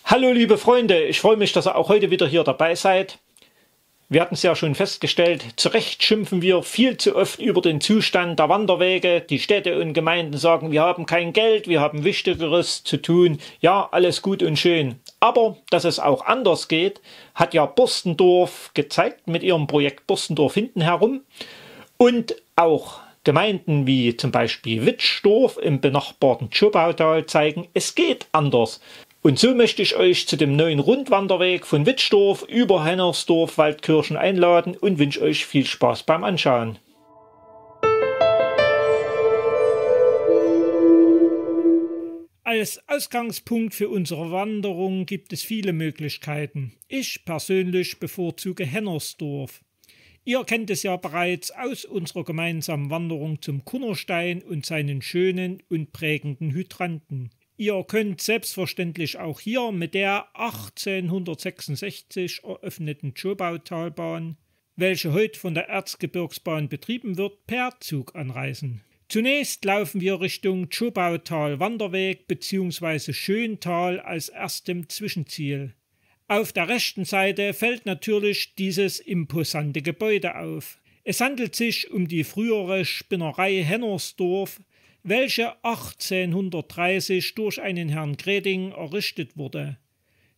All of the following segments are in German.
Hallo liebe Freunde, ich freue mich, dass ihr auch heute wieder hier dabei seid. Wir hatten es ja schon festgestellt, zu Recht schimpfen wir viel zu oft über den Zustand der Wanderwege. Die Städte und Gemeinden sagen, wir haben kein Geld, wir haben Wichtigeres zu tun. Ja, alles gut und schön. Aber dass es auch anders geht, hat ja Burstendorf gezeigt mit ihrem Projekt Burstendorf hinten herum. Und auch Gemeinden wie zum Beispiel Witschdorf im benachbarten Tschobautal zeigen, es geht anders. Und so möchte ich euch zu dem neuen Rundwanderweg von Witschdorf über Hennersdorf, Waldkirchen einladen und wünsche euch viel Spaß beim Anschauen. Als Ausgangspunkt für unsere Wanderung gibt es viele Möglichkeiten. Ich persönlich bevorzuge Hennersdorf. Ihr kennt es ja bereits aus unserer gemeinsamen Wanderung zum Kunnerstein und seinen schönen und prägenden Hydranten. Ihr könnt selbstverständlich auch hier mit der 1866 eröffneten Tschobautalbahn, welche heute von der Erzgebirgsbahn betrieben wird, per Zug anreisen. Zunächst laufen wir Richtung Tschobautal-Wanderweg bzw. Schöntal als erstem Zwischenziel. Auf der rechten Seite fällt natürlich dieses imposante Gebäude auf. Es handelt sich um die frühere Spinnerei Hennersdorf, welche 1830 durch einen Herrn Greding errichtet wurde.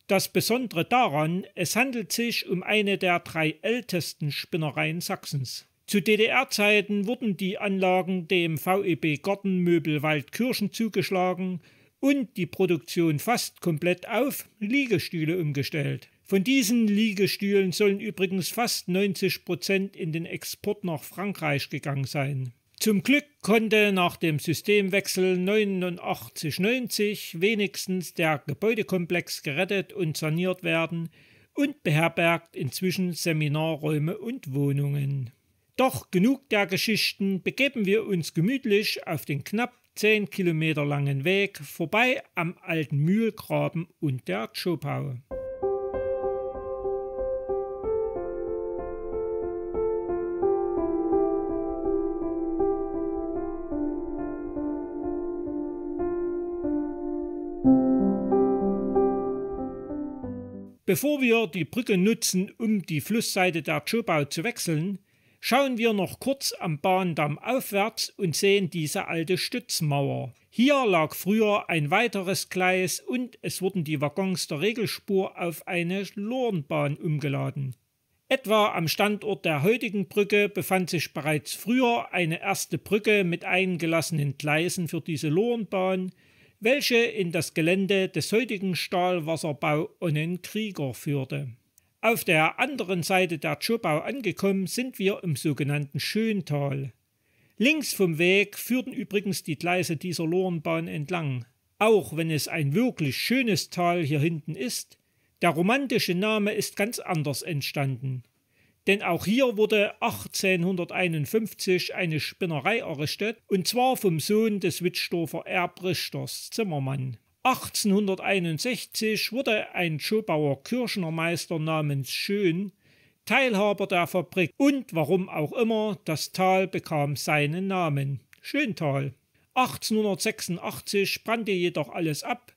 Das Besondere daran, es handelt sich um eine der 3 ältesten Spinnereien Sachsens. Zu DDR-Zeiten wurden die Anlagen dem VEB Gartenmöbel Waldkirchen zugeschlagen und die Produktion fast komplett auf Liegestühle umgestellt. Von diesen Liegestühlen sollen übrigens fast 90% in den Export nach Frankreich gegangen sein. Zum Glück konnte nach dem Systemwechsel 89/90 wenigstens der Gebäudekomplex gerettet und saniert werden und beherbergt inzwischen Seminarräume und Wohnungen. Doch genug der Geschichten, begeben wir uns gemütlich auf den knapp 10 Kilometer langen Weg vorbei am alten Mühlgraben und der Tschobau. Bevor wir die Brücke nutzen, um die Flussseite der Tschobau zu wechseln, schauen wir noch kurz am Bahndamm aufwärts und sehen diese alte Stützmauer. Hier lag früher ein weiteres Gleis und es wurden die Waggons der Regelspur auf eine Lorenbahn umgeladen. Etwa am Standort der heutigen Brücke befand sich bereits früher eine erste Brücke mit eingelassenen Gleisen für diese Lorenbahn, welche in das Gelände des heutigen Stahlwasserbau Onnen-Krieger führte. Auf der anderen Seite der Tschobau angekommen sind wir im sogenannten Schöntal. Links vom Weg führten übrigens die Gleise dieser Lorenbahn entlang. Auch wenn es ein wirklich schönes Tal hier hinten ist, der romantische Name ist ganz anders entstanden. Denn auch hier wurde 1851 eine Spinnerei errichtet, und zwar vom Sohn des Witschdorfer Erbrichters Zimmermann. 1861 wurde ein Tschobauer Kirchnermeister namens Schön Teilhaber der Fabrik und warum auch immer, das Tal bekam seinen Namen, Schöntal. 1886 brannte jedoch alles ab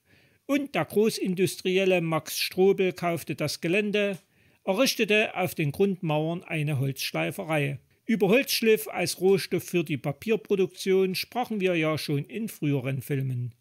und der Großindustrielle Max Strobel kaufte das Gelände, errichtete auf den Grundmauern eine Holzschleiferei. Über Holzschliff als Rohstoff für die Papierproduktion sprachen wir ja schon in früheren Filmen.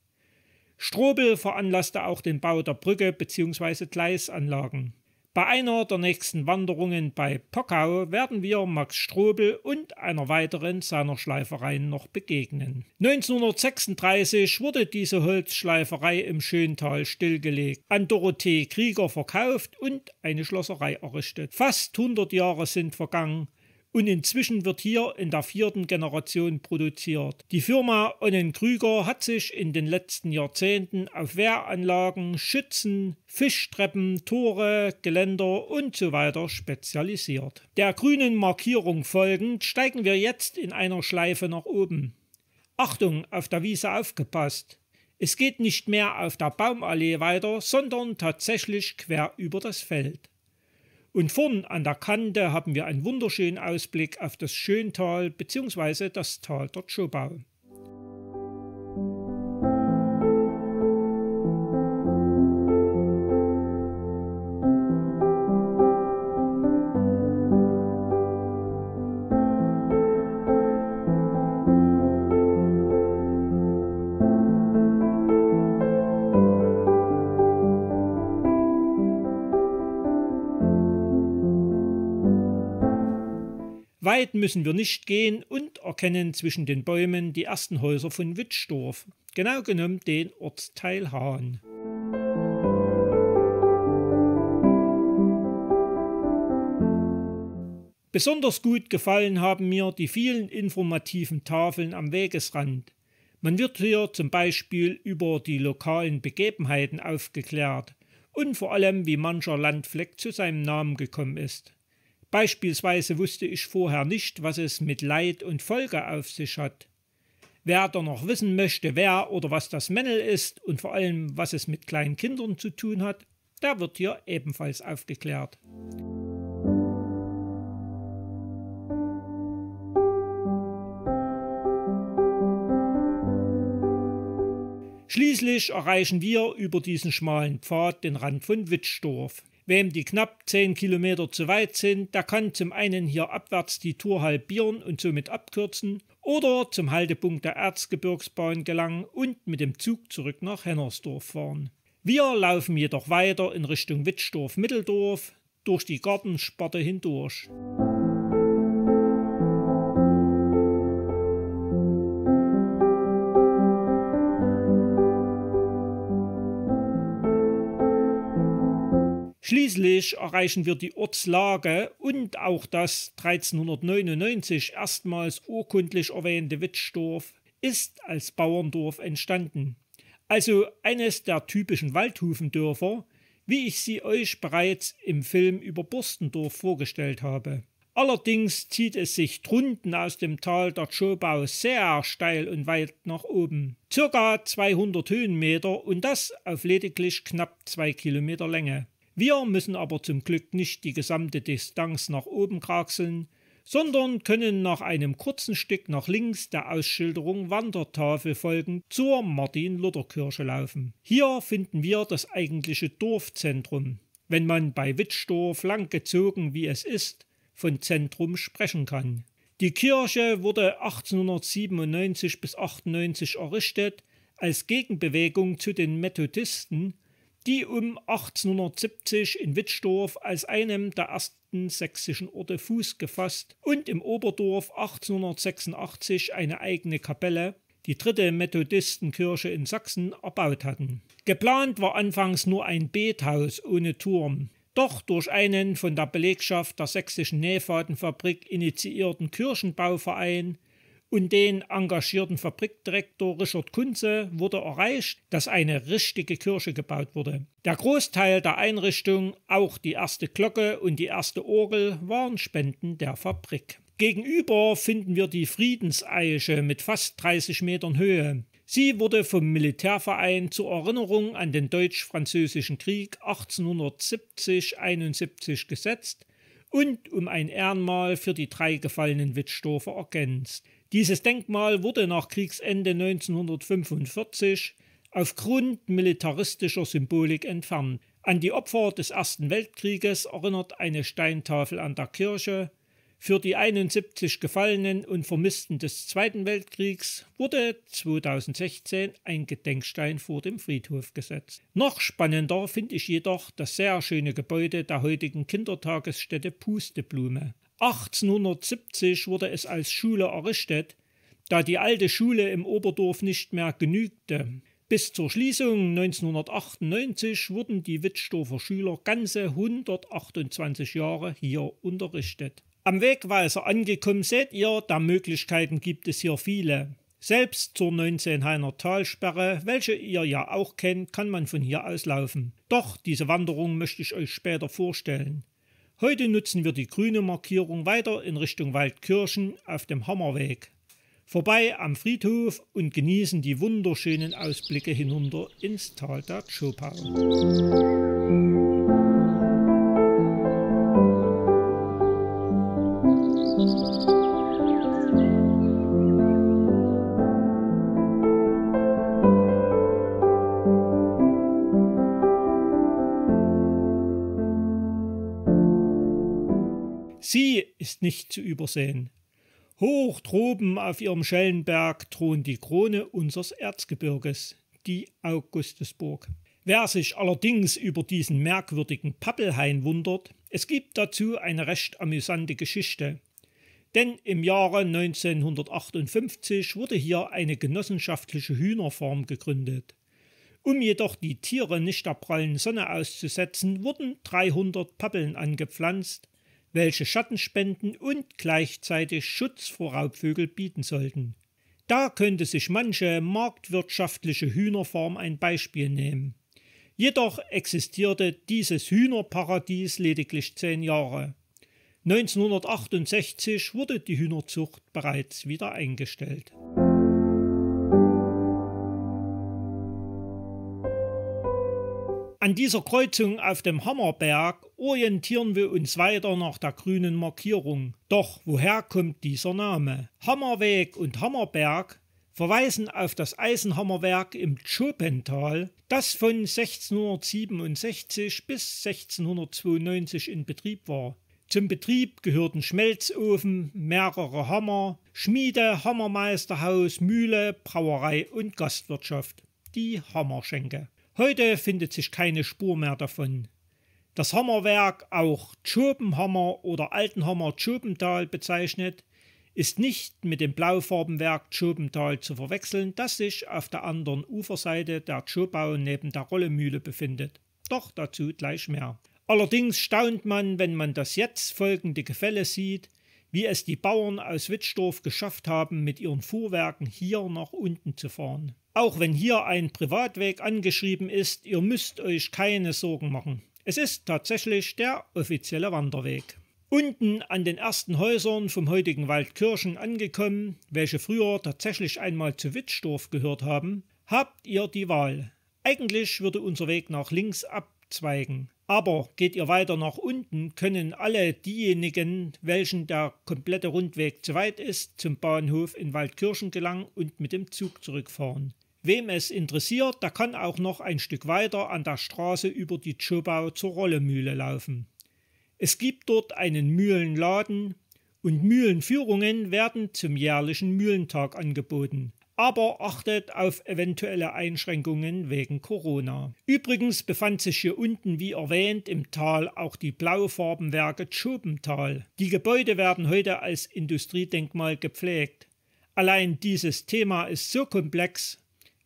Strobel veranlasste auch den Bau der Brücke bzw. Gleisanlagen. Bei einer der nächsten Wanderungen bei Pockau werden wir Max Strobel und einer weiteren seiner Schleifereien noch begegnen. 1936 wurde diese Holzschleiferei im Schöntal stillgelegt, an Dorothee Krieger verkauft und eine Schlosserei errichtet. Fast 100 Jahre sind vergangen. Und inzwischen wird hier in der 4. Generation produziert. Die Firma Onnen-Krüger hat sich in den letzten Jahrzehnten auf Wehranlagen, Schützen, Fischtreppen, Tore, Geländer und so weiter spezialisiert. Der grünen Markierung folgend steigen wir jetzt in einer Schleife nach oben. Achtung, auf der Wiese aufgepasst! Es geht nicht mehr auf der Baumallee weiter, sondern tatsächlich quer über das Feld. Und vorn an der Kante haben wir einen wunderschönen Ausblick auf das Schöntal bzw. das Tal der Tschobau. Weit müssen wir nicht gehen und erkennen zwischen den Bäumen die ersten Häuser von Witschdorf, genau genommen den Ortsteil Hahn. Besonders gut gefallen haben mir die vielen informativen Tafeln am Wegesrand. Man wird hier zum Beispiel über die lokalen Begebenheiten aufgeklärt und vor allem, wie mancher Landfleck zu seinem Namen gekommen ist. Beispielsweise wusste ich vorher nicht, was es mit Leid und Folge auf sich hat. Wer da noch wissen möchte, wer oder was das Männel ist und vor allem, was es mit kleinen Kindern zu tun hat, der wird hier ebenfalls aufgeklärt. Schließlich erreichen wir über diesen schmalen Pfad den Rand von Witschdorf. Wem die knapp 10 Kilometer zu weit sind, der kann zum einen hier abwärts die Tour halbieren und somit abkürzen oder zum Haltepunkt der Erzgebirgsbahn gelangen und mit dem Zug zurück nach Hennersdorf fahren. Wir laufen jedoch weiter in Richtung Witschdorf-Mitteldorf durch die Gartensparte hindurch. Schließlich erreichen wir die Ortslage und auch das 1399 erstmals urkundlich erwähnte Witschdorf ist als Bauerndorf entstanden. Also eines der typischen Waldhufendörfer, wie ich sie euch bereits im Film über Burstendorf vorgestellt habe. Allerdings zieht es sich drunten aus dem Tal der Zschopau sehr steil und weit nach oben. Circa 200 Höhenmeter und das auf lediglich knapp 2 Kilometer Länge. Wir müssen aber zum Glück nicht die gesamte Distanz nach oben kraxeln, sondern können nach einem kurzen Stück nach links der Ausschilderung Wandertafel folgend zur Martin-Luther-Kirche laufen. Hier finden wir das eigentliche Dorfzentrum, wenn man bei Witschdorf langgezogen wie es ist, von Zentrum sprechen kann. Die Kirche wurde 1897 bis 1898 errichtet als Gegenbewegung zu den Methodisten, die um 1870 in Witschdorf als einem der ersten sächsischen Orte Fuß gefasst und im Oberdorf 1886 eine eigene Kapelle, die dritte Methodistenkirche in Sachsen, erbaut hatten. Geplant war anfangs nur ein Bethaus ohne Turm. Doch durch einen von der Belegschaft der Sächsischen Nähfadenfabrik initiierten Kirchenbauverein und den engagierten Fabrikdirektor Richard Kunze wurde erreicht, dass eine richtige Kirche gebaut wurde. Der Großteil der Einrichtung, auch die erste Glocke und die erste Orgel, waren Spenden der Fabrik. Gegenüber finden wir die Friedenseiche mit fast 30 Metern Höhe. Sie wurde vom Militärverein zur Erinnerung an den Deutsch-Französischen Krieg 1870-71 gesetzt und um ein Ehrenmal für die 3 gefallenen Witschdorfer ergänzt. Dieses Denkmal wurde nach Kriegsende 1945 aufgrund militaristischer Symbolik entfernt. An die Opfer des Ersten Weltkrieges erinnert eine Steintafel an der Kirche. Für die 71 Gefallenen und Vermissten des Zweiten Weltkriegs wurde 2016 ein Gedenkstein vor dem Friedhof gesetzt. Noch spannender finde ich jedoch das sehr schöne Gebäude der heutigen Kindertagesstätte Pusteblume. 1870 wurde es als Schule errichtet, da die alte Schule im Oberdorf nicht mehr genügte. Bis zur Schließung 1998 wurden die Witschdorfer Schüler ganze 128 Jahre hier unterrichtet. Am Wegweiser angekommen seht ihr, der Möglichkeiten gibt es hier viele. Selbst zur 19-Hainer Talsperre, welche ihr ja auch kennt, kann man von hier aus laufen. Doch diese Wanderung möchte ich euch später vorstellen. Heute nutzen wir die grüne Markierung weiter in Richtung Waldkirchen auf dem Hammerweg. Vorbei am Friedhof und genießen die wunderschönen Ausblicke hinunter ins Tal der Zschopau. Sie ist nicht zu übersehen. Hoch droben auf ihrem Schellenberg thront die Krone unseres Erzgebirges, die Augustusburg. Wer sich allerdings über diesen merkwürdigen Pappelhain wundert, es gibt dazu eine recht amüsante Geschichte. denn im Jahre 1958 wurde hier eine genossenschaftliche Hühnerfarm gegründet. Um jedoch die Tiere nicht der prallen Sonne auszusetzen, wurden 300 Pappeln angepflanzt, welche Schatten spenden und gleichzeitig Schutz vor Raubvögeln bieten sollten. Da könnte sich manche marktwirtschaftliche Hühnerfarm ein Beispiel nehmen. Jedoch existierte dieses Hühnerparadies lediglich 10 Jahre. 1968 wurde die Hühnerzucht bereits wieder eingestellt. An dieser Kreuzung auf dem Hammerberg orientieren wir uns weiter nach der grünen Markierung. Doch woher kommt dieser Name? Hammerweg und Hammerberg verweisen auf das Eisenhammerwerk im Tschopental, das von 1667 bis 1692 in Betrieb war. Zum Betrieb gehörten Schmelzofen, mehrere Hammer, Schmiede, Hammermeisterhaus, Mühle, Brauerei und Gastwirtschaft, die Hammerschenke. Heute findet sich keine Spur mehr davon. Das Hammerwerk, auch Tschopenhammer oder Altenhammer Tschopental bezeichnet, ist nicht mit dem Blaufarbenwerk Tschopental zu verwechseln, das sich auf der anderen Uferseite der Tschobau neben der Rollemühle befindet. Doch dazu gleich mehr. Allerdings staunt man, wenn man das jetzt folgende Gefälle sieht, wie es die Bauern aus Wittsdorf geschafft haben, mit ihren Fuhrwerken hier nach unten zu fahren. Auch wenn hier ein Privatweg angeschrieben ist, ihr müsst euch keine Sorgen machen. Es ist tatsächlich der offizielle Wanderweg. Unten an den ersten Häusern vom heutigen Waldkirchen angekommen, welche früher tatsächlich einmal zu Wittsdorf gehört haben, habt ihr die Wahl. Eigentlich würde unser Weg nach links abzweigen. Aber geht ihr weiter nach unten, können alle diejenigen, welchen der komplette Rundweg zu weit ist, zum Bahnhof in Waldkirchen gelangen und mit dem Zug zurückfahren. Wem es interessiert, der kann auch noch ein Stück weiter an der Straße über die Tschobau zur Rollemühle laufen. Es gibt dort einen Mühlenladen und Mühlenführungen werden zum jährlichen Mühlentag angeboten. Aber achtet auf eventuelle Einschränkungen wegen Corona. Übrigens befand sich hier unten, wie erwähnt, im Tal auch die Blaufarbenwerke Tschopental. Die Gebäude werden heute als Industriedenkmal gepflegt. Allein dieses Thema ist so komplex,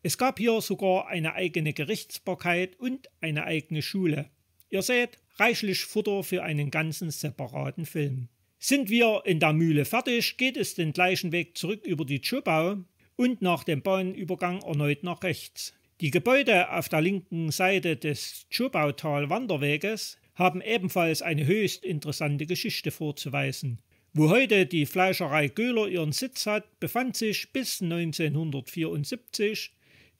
es gab hier sogar eine eigene Gerichtsbarkeit und eine eigene Schule. Ihr seht, reichlich Futter für einen ganzen separaten Film. Sind wir in der Mühle fertig, geht es den gleichen Weg zurück über die Tschobau und nach dem Bahnübergang erneut nach rechts. Die Gebäude auf der linken Seite des Tschobautal-Wanderweges haben ebenfalls eine höchst interessante Geschichte vorzuweisen. Wo heute die Fleischerei Göhler ihren Sitz hat, befand sich bis 1974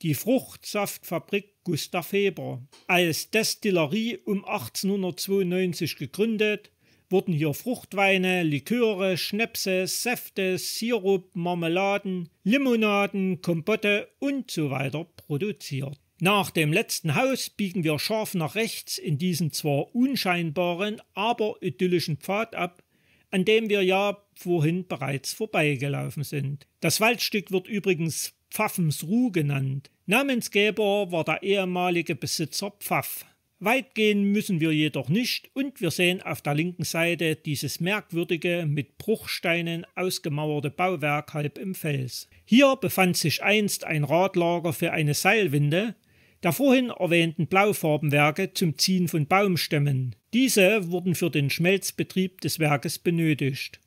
die Fruchtsaftfabrik Gustav Heber. Als Destillerie um 1892 gegründet, wurden hier Fruchtweine, Liköre, Schnäpse, Säfte, Sirup, Marmeladen, Limonaden, Kompotte und so weiter produziert. Nach dem letzten Haus biegen wir scharf nach rechts in diesen zwar unscheinbaren, aber idyllischen Pfad ab, an dem wir ja vorhin bereits vorbeigelaufen sind. Das Waldstück wird übrigens Pfaffensruh genannt. Namensgeber war der ehemalige Besitzer Pfaff. Weit gehen müssen wir jedoch nicht und wir sehen auf der linken Seite dieses merkwürdige, mit Bruchsteinen ausgemauerte Bauwerk halb im Fels. Hier befand sich einst ein Radlager für eine Seilwinde, der vorhin erwähnten Blaufarbenwerke zum Ziehen von Baumstämmen. Diese wurden für den Schmelzbetrieb des Werkes benötigt.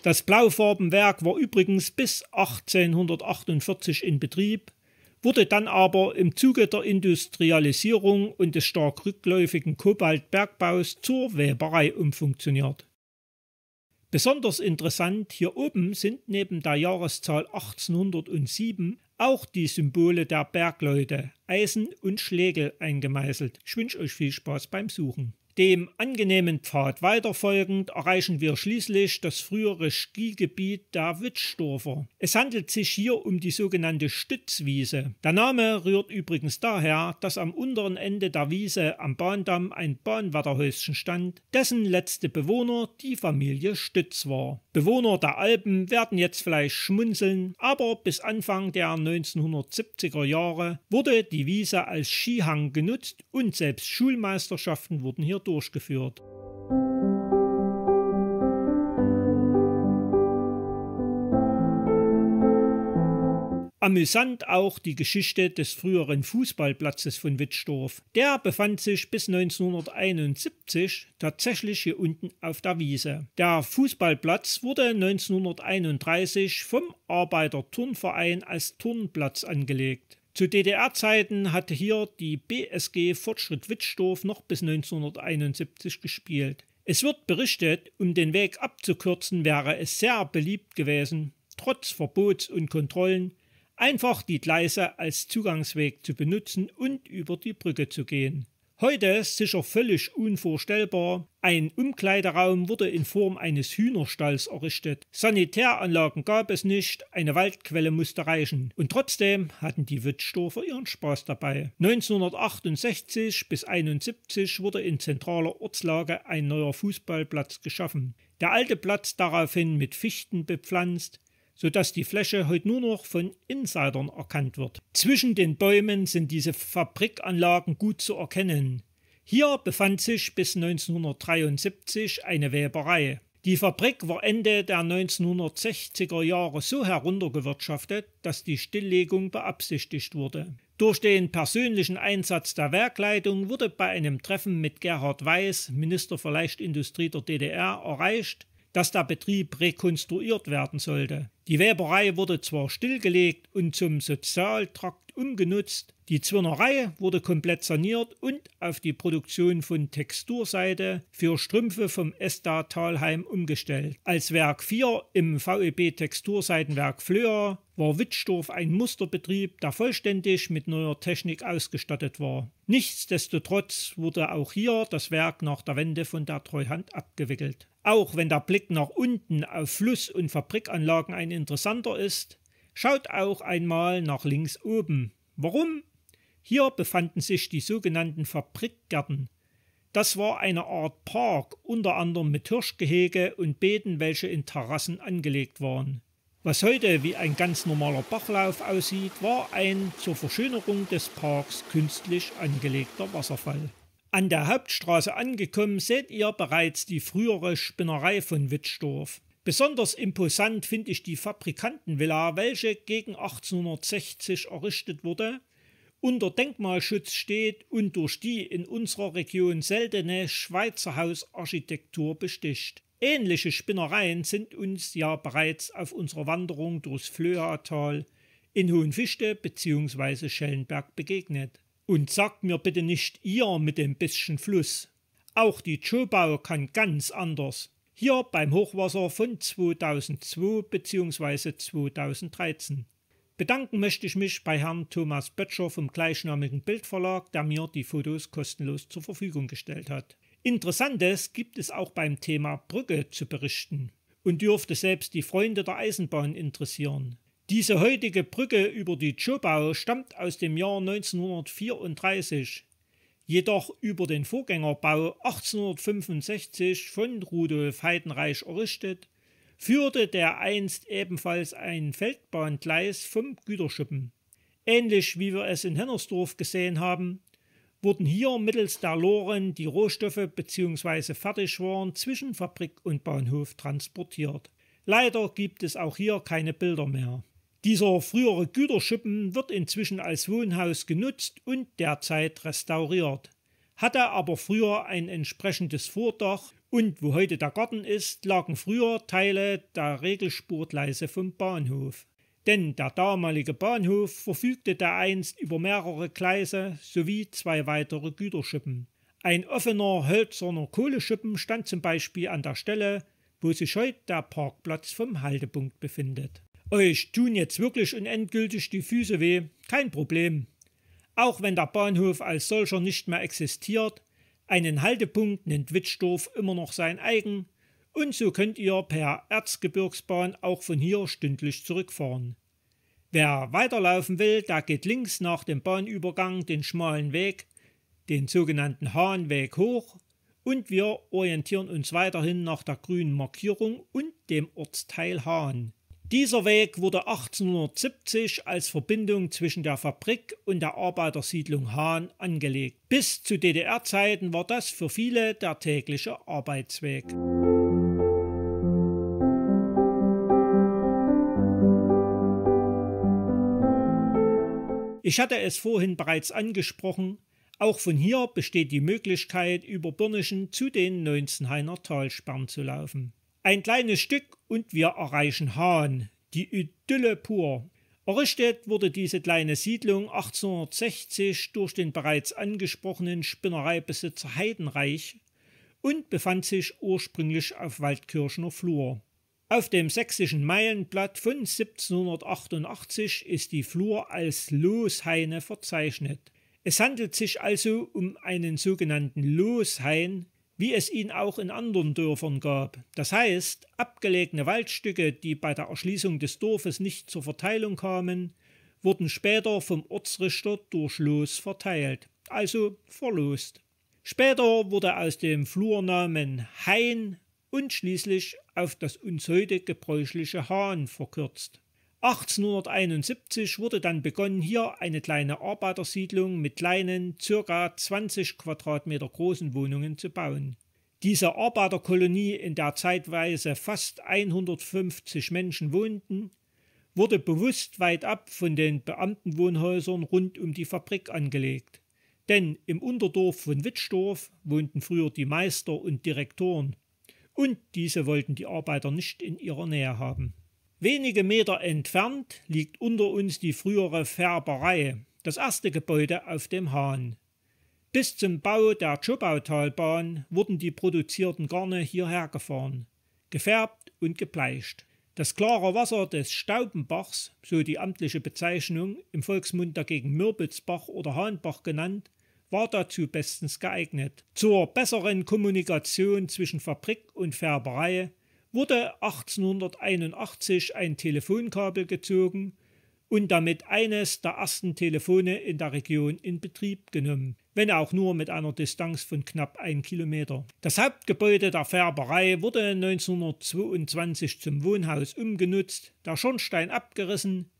Das Blaufarbenwerk war übrigens bis 1848 in Betrieb, wurde dann aber im Zuge der Industrialisierung und des stark rückläufigen Kobaltbergbaus zur Weberei umfunktioniert. Besonders interessant hier oben sind neben der Jahreszahl 1807 auch die Symbole der Bergleute, Eisen und Schlegel eingemeißelt. Ich wünsche euch viel Spaß beim Suchen. Dem angenehmen Pfad weiterfolgend erreichen wir schließlich das frühere Skigebiet der Wittsdorfer. Es handelt sich hier um die sogenannte Stützwiese. Der Name rührt übrigens daher, dass am unteren Ende der Wiese am Bahndamm ein Bahnwärterhäuschen stand, dessen letzte Bewohner die Familie Stütz war. Bewohner der Alpen werden jetzt vielleicht schmunzeln, aber bis Anfang der 1970er Jahre wurde die Wiese als Skihang genutzt und selbst Schulmeisterschaften wurden hier durchgeführt. Amüsant auch die Geschichte des früheren Fußballplatzes von Wittstorf. Der befand sich bis 1971 tatsächlich hier unten auf der Wiese. Der Fußballplatz wurde 1931 vom Arbeiter-Turnverein als Turnplatz angelegt. Zu DDR-Zeiten hatte hier die BSG Fortschritt Wittstorf noch bis 1971 gespielt. Es wird berichtet, um den Weg abzukürzen, wäre es sehr beliebt gewesen, trotz Verbots und Kontrollen, einfach die Gleise als Zugangsweg zu benutzen und über die Brücke zu gehen. Heute sicher völlig unvorstellbar. Ein Umkleideraum wurde in Form eines Hühnerstalls errichtet. Sanitäranlagen gab es nicht, eine Waldquelle musste reichen. Und trotzdem hatten die Wittstorfer ihren Spaß dabei. 1968 bis 1971 wurde in zentraler Ortslage ein neuer Fußballplatz geschaffen. Der alte Platz daraufhin mit Fichten bepflanzt, sodass die Fläche heute nur noch von Insidern erkannt wird. Zwischen den Bäumen sind diese Fabrikanlagen gut zu erkennen. Hier befand sich bis 1973 eine Weberei. Die Fabrik war Ende der 1960er Jahre so heruntergewirtschaftet, dass die Stilllegung beabsichtigt wurde. Durch den persönlichen Einsatz der Werkleitung wurde bei einem Treffen mit Gerhard Weiß, Minister für Leichtindustrie der DDR, erreicht, dass der Betrieb rekonstruiert werden sollte. Die Weberei wurde zwar stillgelegt und zum Sozialtrakt umgenutzt, die Zwirnerei wurde komplett saniert und auf die Produktion von Texturseide für Strümpfe vom Esta Thalheim umgestellt. Als Werk 4 im VEB Texturseidenwerk Flöa war Wittstorf ein Musterbetrieb, der vollständig mit neuer Technik ausgestattet war. Nichtsdestotrotz wurde auch hier das Werk nach der Wende von der Treuhand abgewickelt. Auch wenn der Blick nach unten auf Fluss- und Fabrikanlagen ein interessanter ist, schaut auch einmal nach links oben. Warum? Hier befanden sich die sogenannten Fabrikgärten. Das war eine Art Park, unter anderem mit Hirschgehege und Beeten, welche in Terrassen angelegt waren. Was heute wie ein ganz normaler Bachlauf aussieht, war ein zur Verschönerung des Parks künstlich angelegter Wasserfall. An der Hauptstraße angekommen, seht ihr bereits die frühere Spinnerei von Wittstorf. Besonders imposant finde ich die Fabrikantenvilla, welche gegen 1860 errichtet wurde, unter Denkmalschutz steht und durch die in unserer Region seltene Schweizer Hausarchitektur besticht. Ähnliche Spinnereien sind uns ja bereits auf unserer Wanderung durchs Flöhatal in Hohenfichte bzw. Schellenberg begegnet. Und sagt mir bitte nicht ihr mit dem bisschen Fluss. Auch die Tschobau kann ganz anders. Hier beim Hochwasser von 2002 bzw. 2013. Bedanken möchte ich mich bei Herrn Thomas Böttcher vom gleichnamigen Bildverlag, der mir die Fotos kostenlos zur Verfügung gestellt hat. Interessantes gibt es auch beim Thema Brücke zu berichten und dürfte selbst die Freunde der Eisenbahn interessieren. Diese heutige Brücke über die Tschobau stammt aus dem Jahr 1934, jedoch über den Vorgängerbau 1865 von Rudolf Heidenreich errichtet, führte der einst ebenfalls ein Feldbahngleis vom Güterschuppen. Ähnlich wie wir es in Hennersdorf gesehen haben, wurden hier mittels der Loren die Rohstoffe bzw. Fertigwaren zwischen Fabrik und Bahnhof transportiert. Leider gibt es auch hier keine Bilder mehr. Dieser frühere Güterschuppen wird inzwischen als Wohnhaus genutzt und derzeit restauriert, hatte aber früher ein entsprechendes Vordach und wo heute der Garten ist, lagen früher Teile der Regelspurgleise vom Bahnhof. Denn der damalige Bahnhof verfügte dereinst über mehrere Gleise sowie 2 weitere Güterschuppen. Ein offener hölzerner Kohleschuppen stand zum Beispiel an der Stelle, wo sich heute der Parkplatz vom Haltepunkt befindet. Euch tun jetzt wirklich und endgültig die Füße weh? Kein Problem. Auch wenn der Bahnhof als solcher nicht mehr existiert, einen Haltepunkt nennt Wittstorf immer noch sein eigen und so könnt ihr per Erzgebirgsbahn auch von hier stündlich zurückfahren. Wer weiterlaufen will, der geht links nach dem Bahnübergang den schmalen Weg, den sogenannten Hahnweg hoch und wir orientieren uns weiterhin nach der grünen Markierung und dem Ortsteil Hahn. Dieser Weg wurde 1870 als Verbindung zwischen der Fabrik und der Arbeitersiedlung Hahn angelegt. Bis zu DDR-Zeiten war das für viele der tägliche Arbeitsweg. Ich hatte es vorhin bereits angesprochen, auch von hier besteht die Möglichkeit, über Birnischen zu den Neunzenhainer Talsperren zu laufen. Ein kleines Stück und wir erreichen Haan, die Idylle pur. Errichtet wurde diese kleine Siedlung 1860 durch den bereits angesprochenen Spinnereibesitzer Heidenreich und befand sich ursprünglich auf Waldkirchener Flur. Auf dem Sächsischen Meilenblatt von 1788 ist die Flur als Loshaine verzeichnet. Es handelt sich also um einen sogenannten Loshain, wie es ihn auch in anderen Dörfern gab. Das heißt, abgelegene Waldstücke, die bei der Erschließung des Dorfes nicht zur Verteilung kamen, wurden später vom Ortsrichter durch Los verteilt, also verlost. Später wurde aus dem Flurnamen Hain und schließlich auf das uns heute gebräuchliche Hahn verkürzt. 1871 wurde dann begonnen, hier eine kleine Arbeitersiedlung mit kleinen, ca. 20 Quadratmeter großen Wohnungen zu bauen. Diese Arbeiterkolonie, in der zeitweise fast 150 Menschen wohnten, wurde bewusst weit ab von den Beamtenwohnhäusern rund um die Fabrik angelegt. Denn im Unterdorf von Wittstorf wohnten früher die Meister und Direktoren, und diese wollten die Arbeiter nicht in ihrer Nähe haben. Wenige Meter entfernt liegt unter uns die frühere Färberei, das erste Gebäude auf dem Hahn. Bis zum Bau der Zschopautalbahn wurden die produzierten Garne hierher gefahren, gefärbt und gebleicht. Das klare Wasser des Staubenbachs, so die amtliche Bezeichnung, im Volksmund dagegen Mürbitzbach oder Hahnbach genannt, war dazu bestens geeignet. Zur besseren Kommunikation zwischen Fabrik und Färberei wurde 1881 ein Telefonkabel gezogen und damit eines der ersten Telefone in der Region in Betrieb genommen, wenn auch nur mit einer Distanz von knapp 1 Kilometer. Das Hauptgebäude der Färberei wurde 1922 zum Wohnhaus umgenutzt, der Schornstein abgerissen,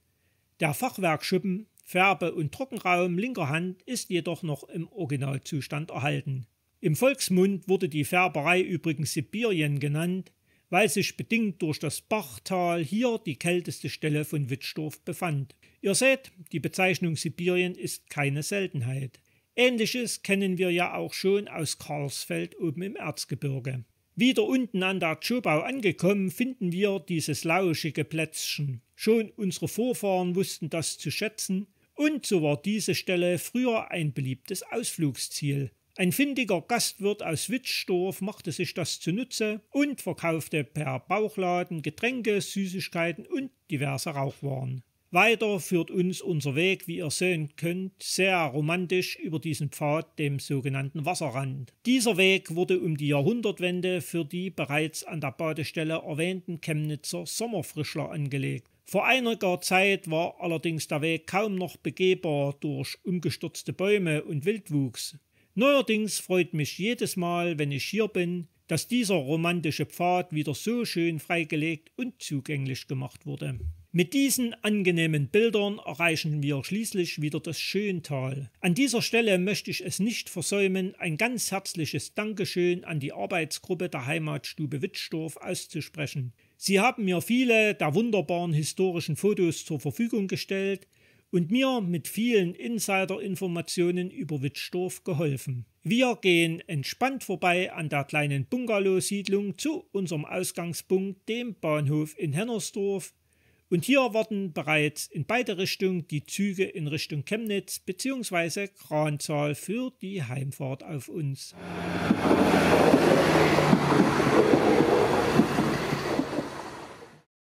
der Fachwerkschuppen, Färbe- und Trockenraum linker Hand ist jedoch noch im Originalzustand erhalten. Im Volksmund wurde die Färberei übrigens Sibirien genannt, weil sich bedingt durch das Bachtal hier die kälteste Stelle von Wittstorf befand. Ihr seht, die Bezeichnung Sibirien ist keine Seltenheit. Ähnliches kennen wir ja auch schon aus Karlsfeld oben im Erzgebirge. Wieder unten an der Zschopau angekommen, finden wir dieses lauschige Plätzchen. Schon unsere Vorfahren wussten das zu schätzen, und so war diese Stelle früher ein beliebtes Ausflugsziel. Ein findiger Gastwirt aus Wittstorf machte sich das zunutze und verkaufte per Bauchladen Getränke, Süßigkeiten und diverse Rauchwaren. Weiter führt uns unser Weg, wie ihr sehen könnt, sehr romantisch über diesen Pfad, dem sogenannten Wasserrand. Dieser Weg wurde um die Jahrhundertwende für die bereits an der Badestelle erwähnten Chemnitzer Sommerfrischler angelegt. Vor einiger Zeit war allerdings der Weg kaum noch begehbar durch umgestürzte Bäume und Wildwuchs. Neuerdings freut mich jedes Mal, wenn ich hier bin, dass dieser romantische Pfad wieder so schön freigelegt und zugänglich gemacht wurde. Mit diesen angenehmen Bildern erreichen wir schließlich wieder das Schöntal. An dieser Stelle möchte ich es nicht versäumen, ein ganz herzliches Dankeschön an die Arbeitsgruppe der Heimatstube Wittstorf auszusprechen. Sie haben mir viele der wunderbaren historischen Fotos zur Verfügung gestellt und mir mit vielen Insider-Informationen über Wittstorf geholfen. Wir gehen entspannt vorbei an der kleinen Bungalow-Siedlung zu unserem Ausgangspunkt, dem Bahnhof in Hennersdorf. Und hier warten bereits in beide Richtungen die Züge in Richtung Chemnitz bzw. Kranzahl für die Heimfahrt auf uns.